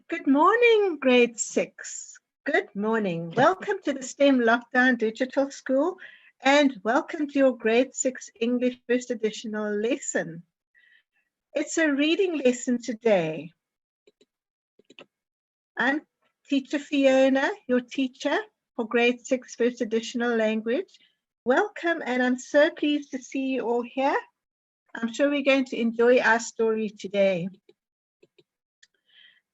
Good morning, grade 6. Good morning. Welcome to the STEM Lockdown Digital School and welcome to your grade 6 English First Additional lesson. It's a reading lesson today. I'm Teacher Fiona, your teacher for grade 6 First Additional Language. Welcome, and I'm so pleased to see you all here. I'm sure we're going to enjoy our story today.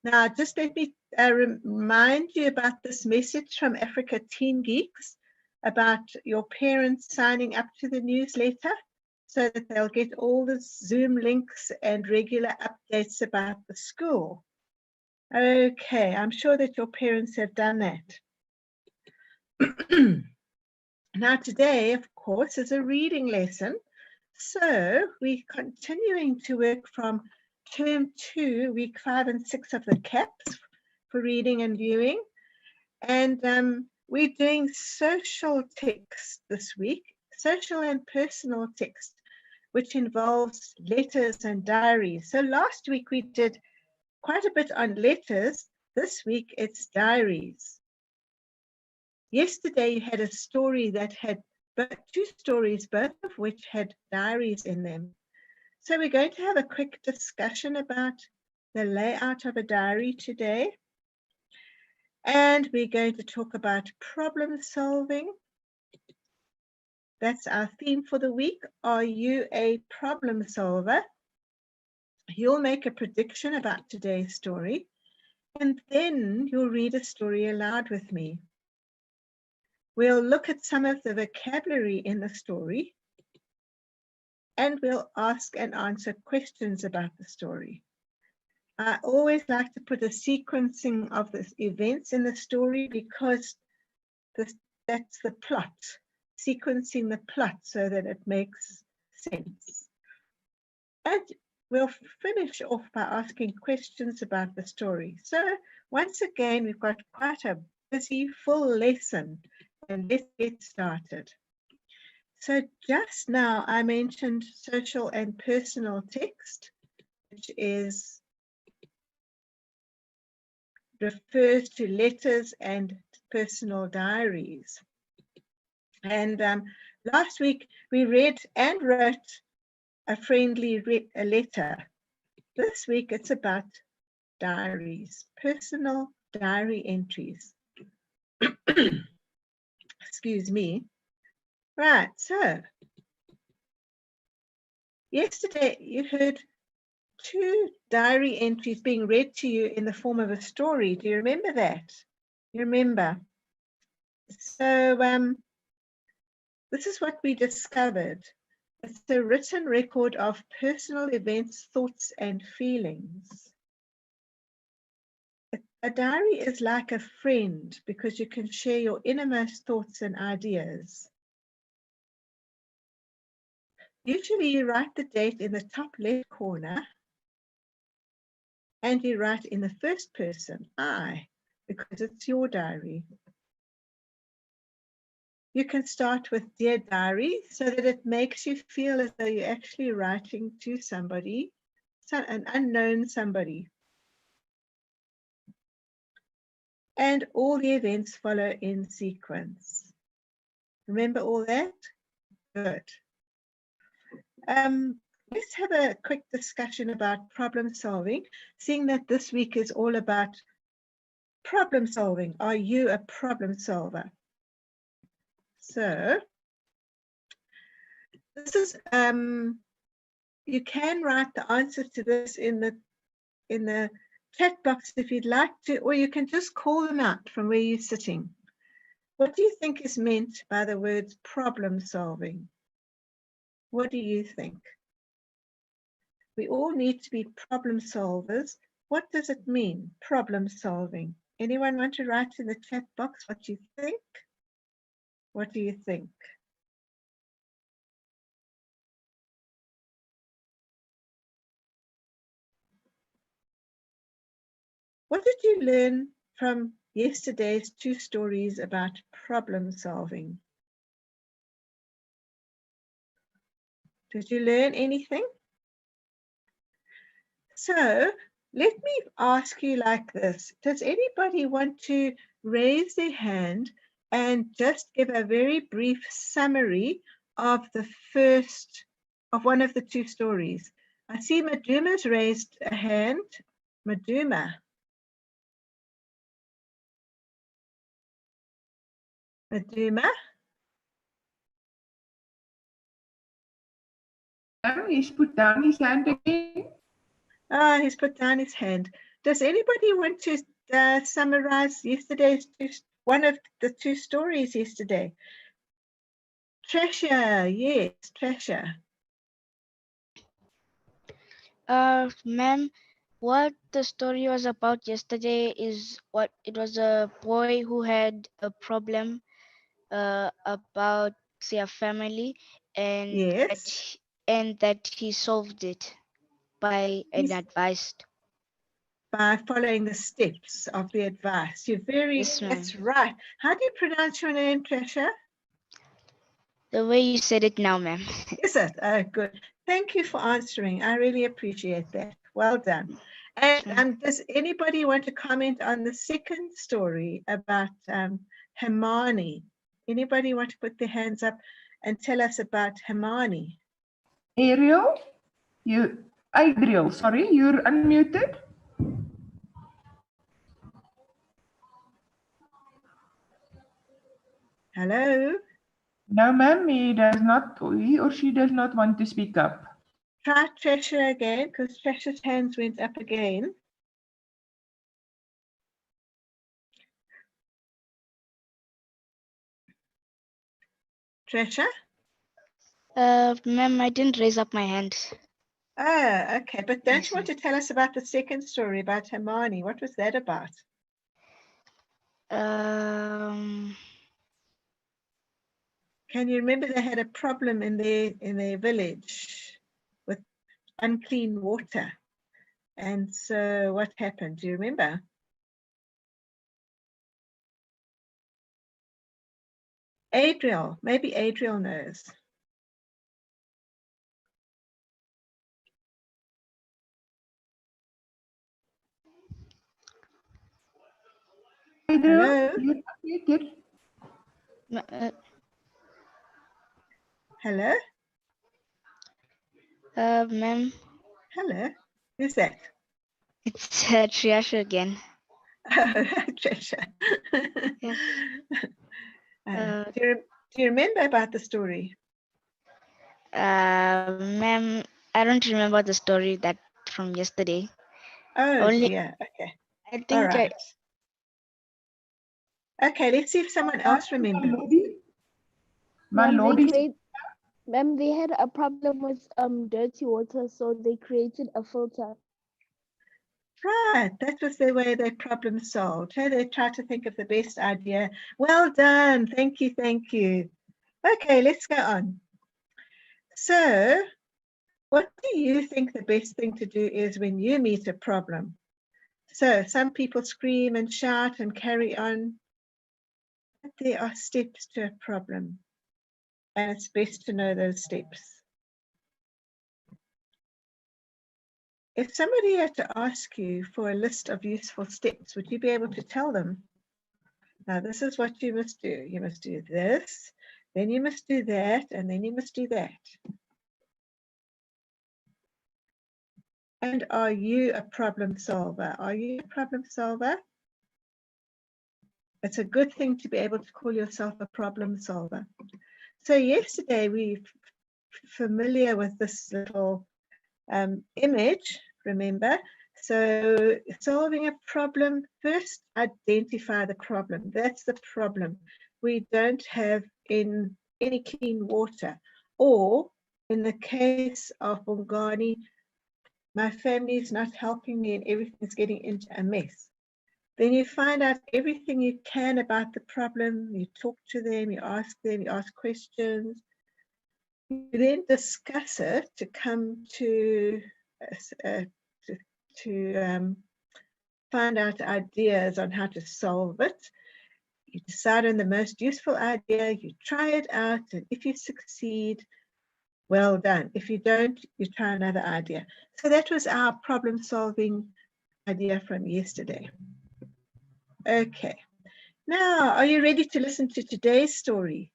Now, just let me remind you about this message from Africa Teen Geeks about your parents signing up to the newsletter so that they'll get all the Zoom links and regular updates about the school. Okay, I'm sure that your parents have done that. Now, today, of course, is a reading lesson. So we're continuing to work from Term 2, Week 5 and 6 of the CAPS for reading and viewing. And we're doing social text this week, social and personal text, which involves letters and diaries. So last week we did quite a bit on letters. This week it's diaries. Yesterday you had a story that had two stories, both of which had diaries in them. So we're going to have a quick discussion about the layout of a diary today. And we're going to talk about problem solving. That's our theme for the week. Are you a problem solver? You'll make a prediction about today's story, and then you'll read a story aloud with me. We'll look at some of the vocabulary in the story, and we'll ask and answer questions about the story. I always like to put a sequencing of the events in the story because that's the plot, sequencing the plot so that it makes sense. And we'll finish off by asking questions about the story. So once again, we've got quite a busy, full lesson, and let's get started. So just now I mentioned social and personal text, which refers to letters and personal diaries. And last week we read and wrote a friendly letter. This week it's about diaries, personal diary entries. Excuse me. Right, so yesterday you heard two diary entries being read to you in the form of a story. Do you remember that? You remember? So this is what we discovered. It's a written record of personal events, thoughts, and feelings. A diary is like a friend because you can share your innermost thoughts and ideas. Usually you write the date in the top left corner and you write in the first person, I, because it's your diary. You can start with Dear Diary so that it makes you feel as though you're actually writing to somebody, an unknown somebody. And all the events follow in sequence. Remember all that? Good. Let's have a quick discussion about problem solving, seeing that this week is all about problem solving. Are you a problem solver? So this is you can write the answer to this in the chat box if you'd like to, or you can just call them out from where you're sitting. What do you think is meant by the words problem solving? What do you think? We all need to be problem solvers. What does it mean, problem solving? Anyone want to write in the chat box what you think? What do you think? What did you learn from yesterday's two stories about problem solving? Did you learn anything? So Let me ask you like this. Does anybody want to raise their hand and just give a very brief summary of the first, of one of the two stories? I see Maduma's raised a hand. Maduma. Maduma? He's put down his hand again. Ah, he's put down his hand. Does anybody want to summarize yesterday's one of the two stories yesterday? Treasure, yes, Treasure. Ma'am, what the story was about yesterday is what it was a boy who had a problem about their family and Yes. that he solved it by an advice. By following the steps of the advice. You're Yes, ma'am. That's right. How do you pronounce your name, Treasure? The way you said it now, ma'am. Is it? Oh, good. Thank you for answering. I really appreciate that. Well done. And does anybody want to comment on the second story about Hermione? Anybody want to put their hands up and tell us about Hermione? Adriel, sorry, you're unmuted. Hello? No, ma'am, he or she does not want to speak up. Try Treasure again, because Treasure's hands went up again. Treasure? Ma'am, I didn't raise up my hand. Oh, okay. But don't Yes, you want to tell us about the second story about Hermione? What was that about? Can you remember they had a problem in their village with unclean water? And so what happened? Do you remember? Adriel, maybe Adriel knows. Adriel, Hello? you're unmuted. Hello? Ma'am, Hello? Who's that? it's Triasha again. Oh, Trisha. Yes. Do you remember about the story? Ma'am, I don't remember the story that from yesterday. Oh, dear. Okay. I think All right. Okay, let's see if someone else remembers. Ma'am, they had a problem with dirty water, so they created a filter. Right, that was the way they problem solved. Hey, they tried to think of the best idea. Well done. Thank you. Thank you. Okay, let's go on. So, what do you think the best thing to do is when you meet a problem? So, some people scream and shout and carry on. But there are steps to a problem, and it's best to know those steps. If somebody had to ask you for a list of useful steps, would you be able to tell them? Now, this is what you must do. You must do this, then you must do that, and then you must do that. And are you a problem solver? Are you a problem solver? It's a good thing to be able to call yourself a problem solver. So yesterday we familiar with this little image, remember? So solving a problem, first identify the problem. That's the problem. We don't have any clean water. Or in the case of Bongani, my family is not helping me and everything's getting into a mess. Then you find out everything you can about the problem. You talk to them, you ask questions. You then discuss it to come to find out ideas on how to solve it. You decide on the most useful idea, you try it out, and if you succeed, well done. If you don't, you try another idea. So that was our problem solving idea from yesterday. Okay. Now, are you ready to listen to today's story?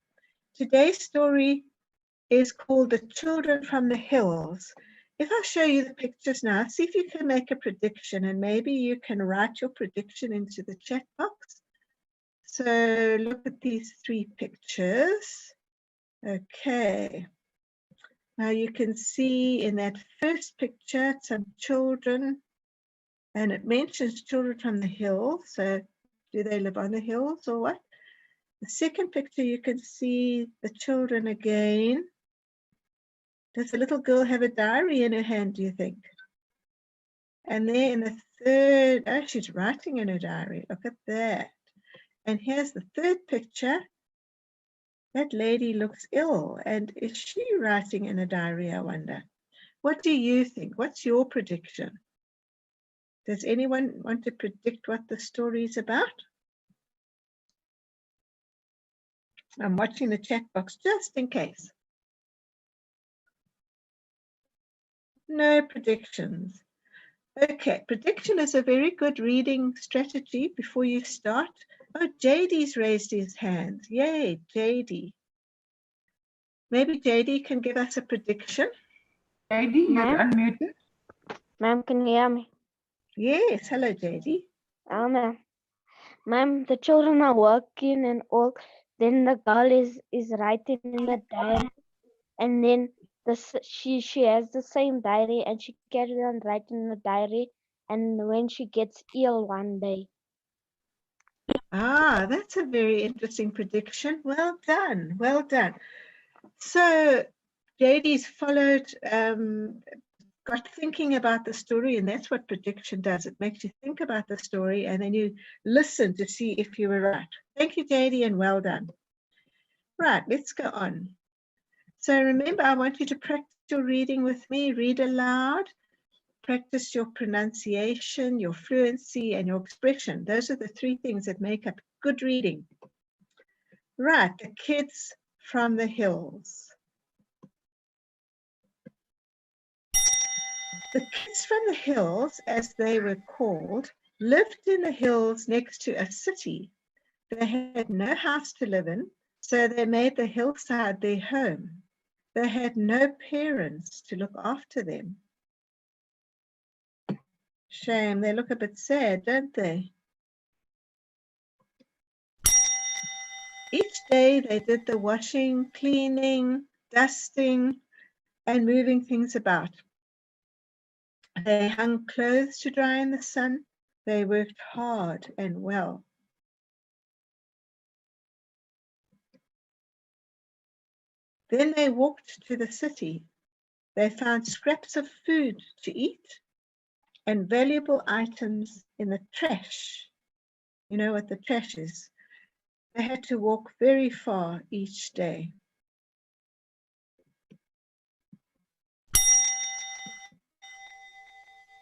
Today's story is called The Children from the Hills. If I show you the pictures now, see if you can make a prediction, and maybe you can write your prediction into the chat box. So look at these three pictures. Okay. Now you can see in that first picture some children, and it mentions children from the hills. So do they live on the hills or what? The second picture, you can see the children again. Does the little girl have a diary in her hand, do you think? And there in the third, oh, she's writing in her diary. Look at that. And here's the third picture. That lady looks ill. And is she writing in a diary, I wonder? What do you think? What's your prediction? Does anyone want to predict what the story is about? I'm watching the chat box just in case. No predictions. Okay, prediction is a very good reading strategy before you start. Oh, JD's raised his hand. Yay, JD. Maybe JD can give us a prediction. JD, you're unmuted. Ma'am, can you hear me? Yes, hello JD. Ma'am, the children are working and all. Then the girl is writing in the diary, and then she has the same diary, and she carries on writing in the diary. And when she gets ill one day, Ah, that's a very interesting prediction. Well done, well done. So JD's followed, got thinking about the story, and that's what prediction does. It makes you think about the story, and then you listen to see if you were right. Thank you, JD, and well done. Right, let's go on. So remember, I want you to practice your reading with me. Read aloud. Practice your pronunciation, your fluency, and your expression. Those are the three things that make up good reading. Right, the kids from the hills. The kids from the hills, as they were called, lived in the hills next to a city. They had no house to live in, so they made the hillside their home. They had no parents to look after them. Shame, they look a bit sad, don't they? Each day they did the washing, cleaning, dusting, and moving things about. They hung clothes to dry in the sun. They worked hard and well. Then they walked to the city. They found scraps of food to eat and valuable items in the trash. You know what the trash is? They had to walk very far each day.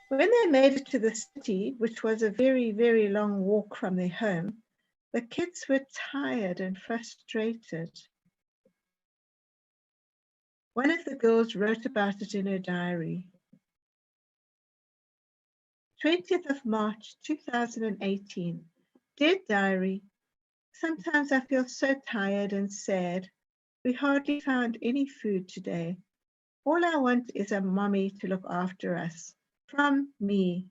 When they made it to the city, which was a very, very long walk from their home, the kids were tired and frustrated. One of the girls wrote about it in her diary. 20th of March, 2018. Dear Diary, sometimes I feel so tired and sad. We hardly found any food today. All I want is a mommy to look after us. From me.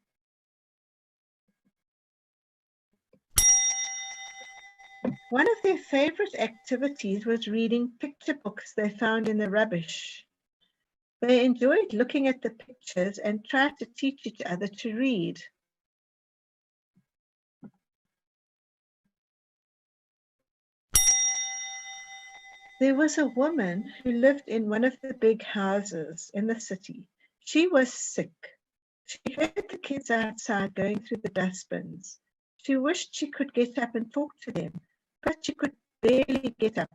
One of their favorite activities was reading picture books they found in the rubbish. They enjoyed looking at the pictures and tried to teach each other to read. There was a woman who lived in one of the big houses in the city. She was sick. She heard the kids outside going through the dustbins. She wished she could get up and talk to them, but she could barely get up.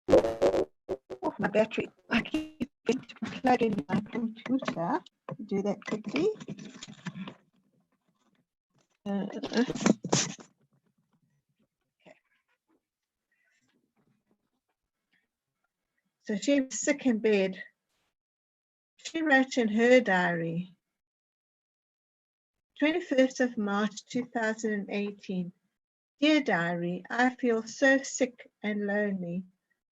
Oh, my battery. I keep going to plug in my computer. Do that quickly. Okay. So she was sick in bed. She wrote in her diary, 21st of March 2018. Dear Diary, I feel so sick and lonely.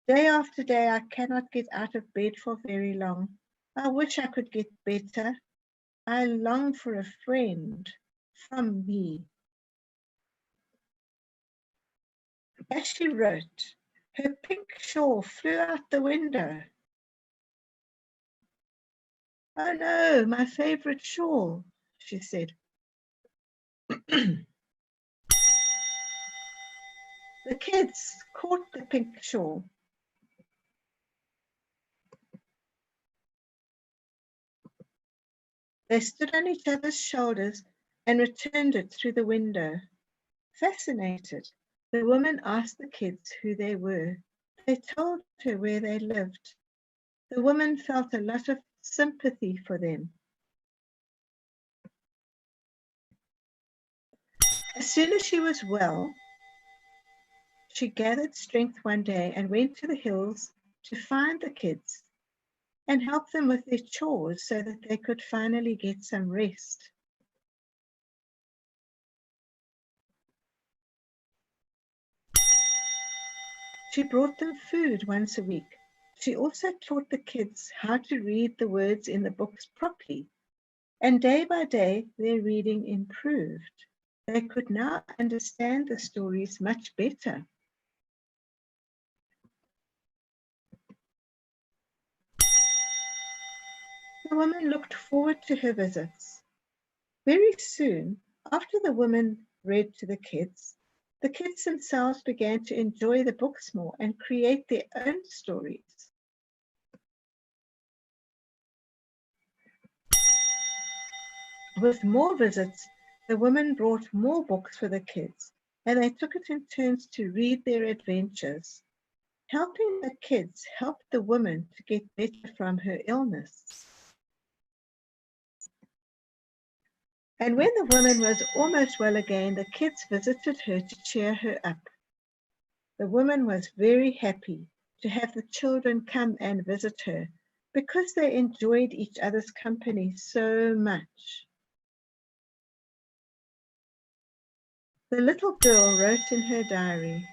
Day after day, I cannot get out of bed for very long. I wish I could get better. I long for a friend from me. As she wrote, her pink shawl flew out the window. Oh no, my favorite shawl, she said. The kids caught the pink shawl. They stood on each other's shoulders and returned it through the window. Fascinated, the woman asked the kids who they were. They told her where they lived. The woman felt a lot of sympathy for them. As soon as she was well, she gathered strength one day and went to the hills to find the kids and help them with their chores so that they could finally get some rest. She brought them food once a week. She also taught the kids how to read the words in the books properly, and day by day their reading improved. They could now understand the stories much better. The woman looked forward to her visits. Very soon, after the woman read to the kids themselves began to enjoy the books more and create their own stories. With more visits, the woman brought more books for the kids, and they took it in turns to read their adventures. Helping the kids helped the woman to get better from her illness. And when the woman was almost well again, the kids visited her to cheer her up. The woman was very happy to have the children come and visit her because they enjoyed each other's company so much. The little girl wrote in her diary,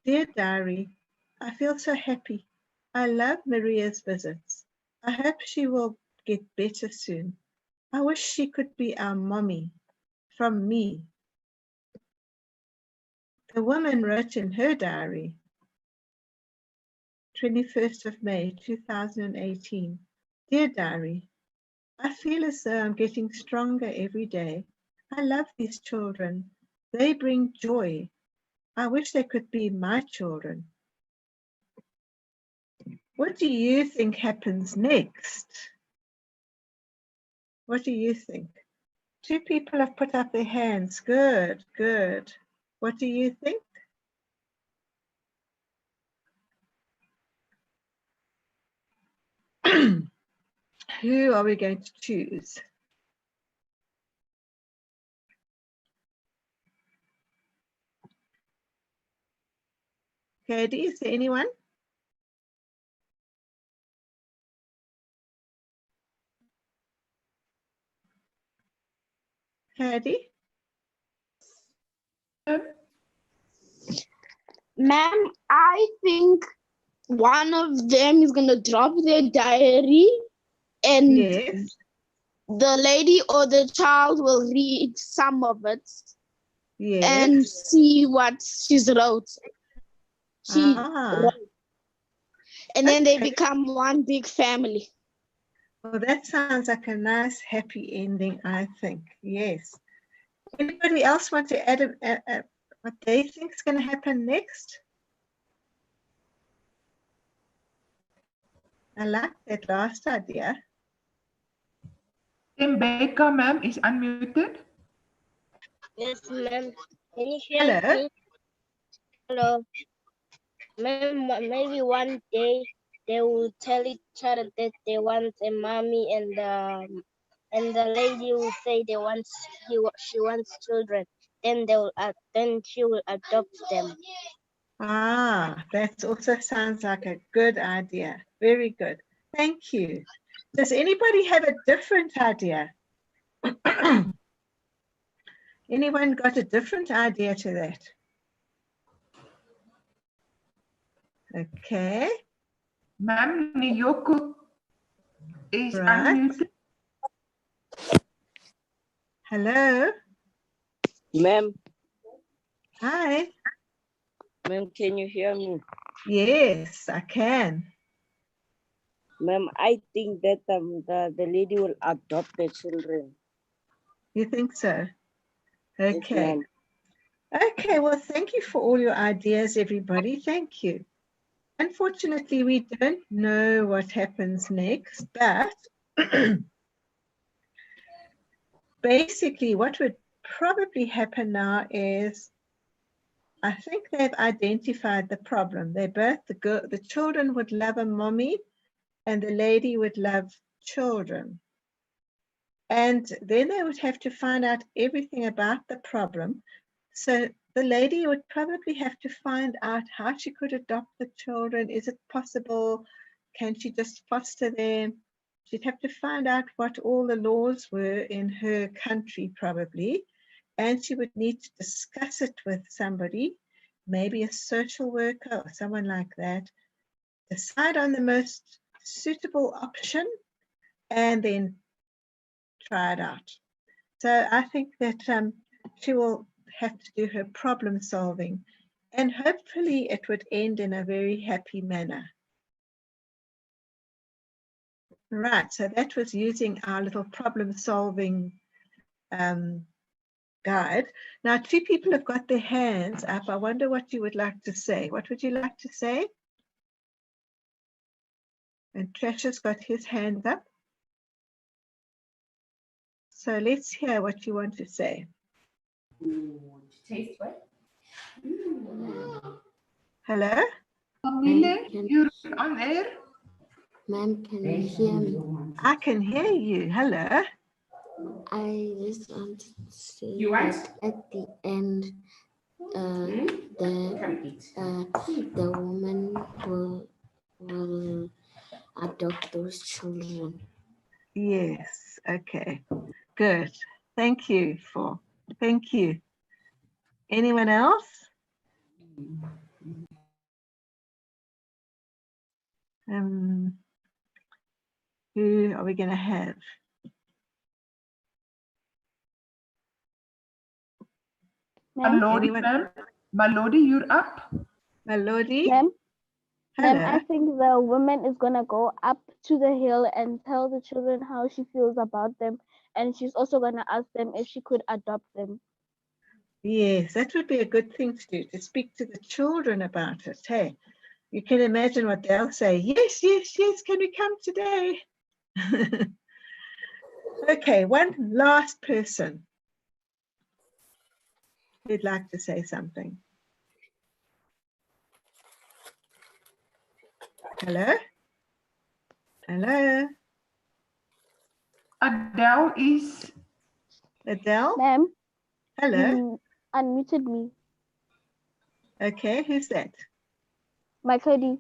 Dear Diary, I feel so happy. I love Maria's visits. I hope she will get better soon. I wish she could be our mommy from me. The woman wrote in her diary, 21st of May 2018, Dear Diary, I feel as though I'm getting stronger every day. I love these children. They bring joy. I wish they could be my children. What do you think happens next? What do you think? 2 people have put up their hands. Good, good. What do you think? Who are we going to choose? Katie, is there anyone? Katie? Ma'am, I think one of them is gonna drop their diary and Yes. the lady or the child will read some of it Yes. and see what she's wrote. Ah, And then they okay. become one big family. Well, that sounds like a nice, happy ending, I think. Yes. Anybody else want to add what they think is going to happen next? I like that last idea. Rebecca, ma'am, is unmuted. Yes, ma'am. Can you hear Hello. me? Hello. Ma'am, maybe one day they will tell each other that they want a mommy, and the lady will say she wants children. Then then she will adopt them. Ah, that also sounds like a good idea. Very good. Thank you. Does anybody have a different idea? Anyone got a different idea to that? Okay, Ma'am, Niyoko is right. unmuted. Hello. Ma'am, Hi. ma'am, can you hear me? Yes, I can. Ma'am, I think that the lady will adopt the children. You think so? Yes, Okay. ma'am. Okay, well, thank you for all your ideas, everybody. Thank you. Unfortunately, we don't know what happens next, but basically what would probably happen now is I think they've identified the problem. They both, the children would love a mommy and the lady would love children. And then they would have to find out everything about the problem. So the lady would probably have to find out how she could adopt the children. Is it possible? Can she just foster them? She'd have to find out what all the laws were in her country, probably. And she would need to discuss it with somebody, maybe a social worker or someone like that. Decide on the most suitable option and then try it out. So I think that she will have to do her problem solving and hopefully it would end in a very happy manner. Right, so that was using our little problem solving guide. Now 2 people have got their hands up. I wonder what you would like to say. What would you like to say? And Trasha's got his hand up. So let's hear what you want to say. Taste what? Hello? Camille, you're on air? Ma'am, can you hear me? I can hear you. Hello? I just want to say You want? that at the end, the woman will adopt those children. Yes, okay, good. Thank you. Anyone else? Who are we going to have? Malodi, Anyone? ma'am. Malodi, you're up. Melody? Ma'am, Hello. I think the woman is gonna go up to the hill and tell the children how she feels about them, and she's also gonna ask them if she could adopt them. Yes, that would be a good thing to do, to speak to the children about it. Hey, you can imagine what they'll say. Yes, yes, yes, can we come today? Okay, one last person who'd like to say something. Hello? Hello? Adele is. Adele? Ma'am, Hello? you unmuted me. Okay, who's that? My Cody.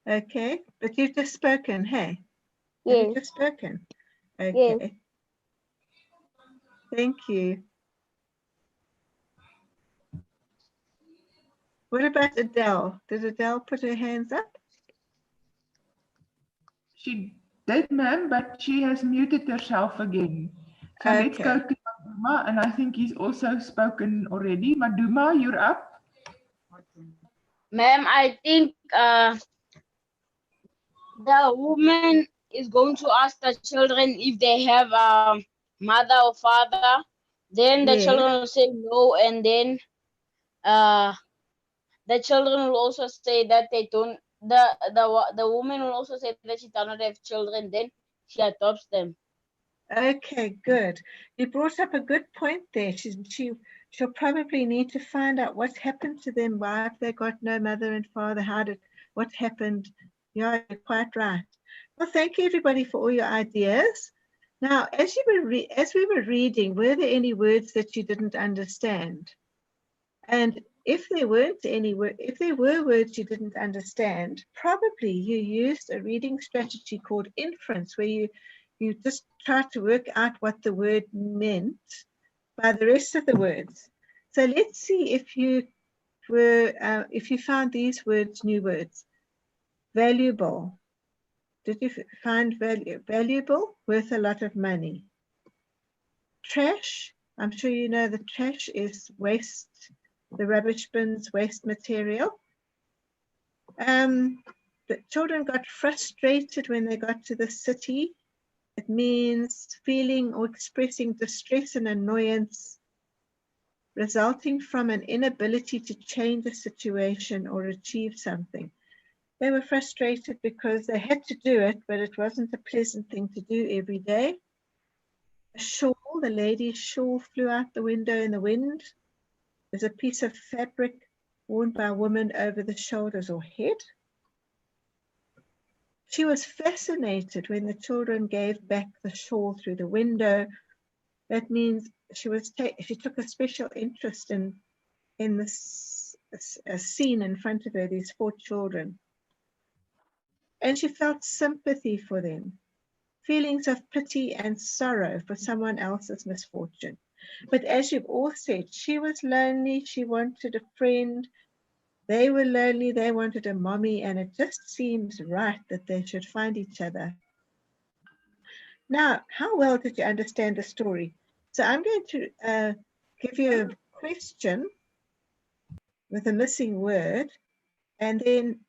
Okay, but you've just spoken, hey? Have Yes. you just spoken? Yes. Okay. Thank you. What about Adele? Did Adele put her hands up? She did, ma'am, but she has muted herself again. So let's go Okay. to Maduma, and I think he's also spoken already. Maduma, you're up. Ma'am, I think the woman is going to ask the children if they have a mother or father. Then the Yes. children will say no, and then the children will also say that they don't. The woman will also say that she does not have children. Then she adopts them. Okay, good. You brought up a good point there. She'll probably need to find out what happened to them. Why have they got no mother and father? What happened? Yeah, you're quite right. Well, thank you everybody for all your ideas. Now, as we were reading, were there any words that you didn't understand? And if there were words you didn't understand, probably you used a reading strategy called inference, where You just try to work out what the word meant by the rest of the words. So let's see if you found these words, new words. Valuable. Did you find valuable? Worth a lot of money. Trash. I'm sure you know the trash is waste, the rubbish bins, waste material. The children got frustrated when they got to the city. It means feeling or expressing distress and annoyance resulting from an inability to change a situation or achieve something. They were frustrated because they had to do it, but it wasn't a pleasant thing to do every day. A shawl, the lady's shawl flew out the window in the wind. There's a piece of fabric worn by a woman over the shoulders or head. She was fascinated when the children gave back the shawl through the window. That means she took a special interest in this scene in front of her, these 4 children. And she felt sympathy for them, feelings of pity and sorrow for someone else's misfortune. But as you've all said, she was lonely, she wanted a friend. They were lonely, they wanted a mommy, and it just seems right that they should find each other. Now, how well did you understand the story? So I'm going to give you a question with a missing word, and then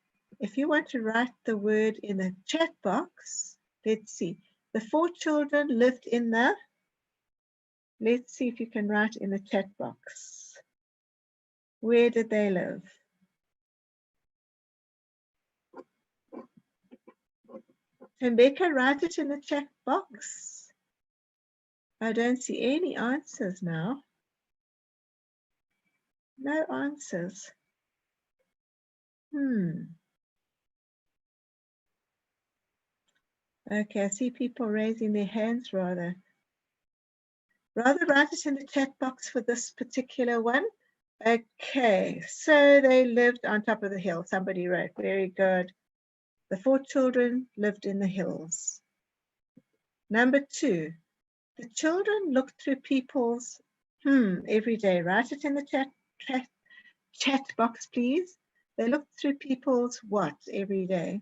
if you want to write the word in the chat box, let's see. The 4 children lived in the, let's see if you can write in the chat box. Where did they live? Rebecca, write it in the chat box. I don't see any answers now. No answers. Okay, I see people raising their hands rather. Rather write it in the chat box for this particular one. Okay, so they lived on top of the hill. Somebody wrote, very good. The 4 children lived in the hills. Number 2, the children looked through people's every day. Write it in the chat box, please. They looked through people's what every day?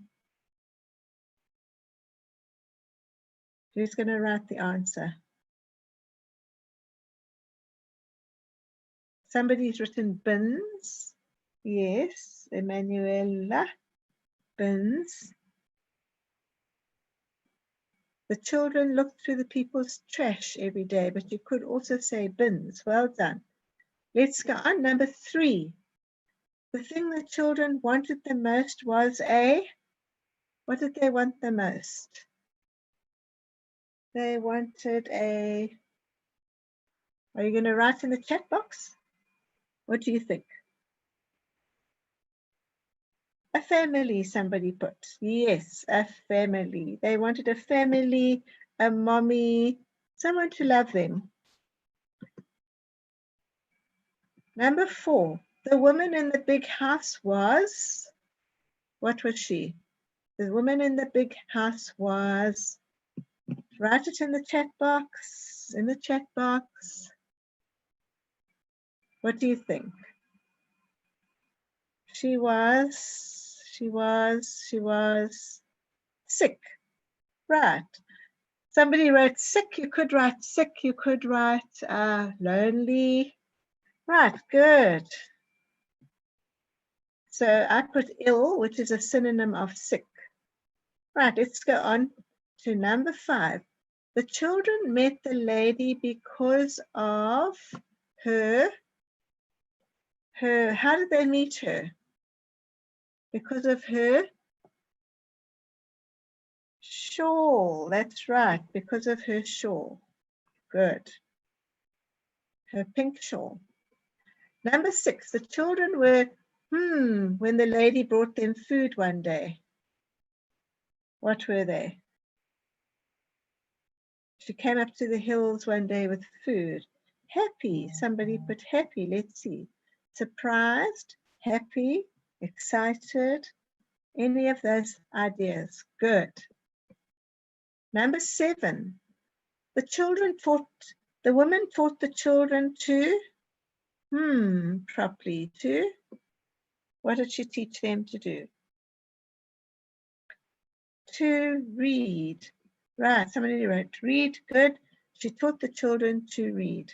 Who's going to write the answer? Somebody's written bins. Yes, Emanuela. Bins. The children looked through the people's trash every day, but you could also say bins. Well done. Let's go on. Number 3. The thing the children wanted the most was what did they want the most? They wanted are you going to write in the chat box? What do you think? A family, somebody put. Yes, a family. They wanted a family, a mommy, someone to love them. Number 4, the woman in the big house was, what was she? The woman in the big house was, write it in the chat box, What do you think? She was sick. Right. Somebody wrote sick. You could write sick. You could write lonely. Right, good. So I put ill, which is a synonym of sick. Right, let's go on to number 5. The children met the lady because of her, how did they meet her? Because of her shawl. That's right, because of her shawl. Good. Her pink shawl. Number 6, the children were, when the lady brought them food one day. What were they? She came up to the hills one day with food. Happy. Somebody put happy. Let's see. Surprised, happy, excited. Any of those ideas? Good. Number 7, the woman taught the children to, properly, to, what did she teach them to do? To read. Right, somebody wrote read, good. She taught the children to read.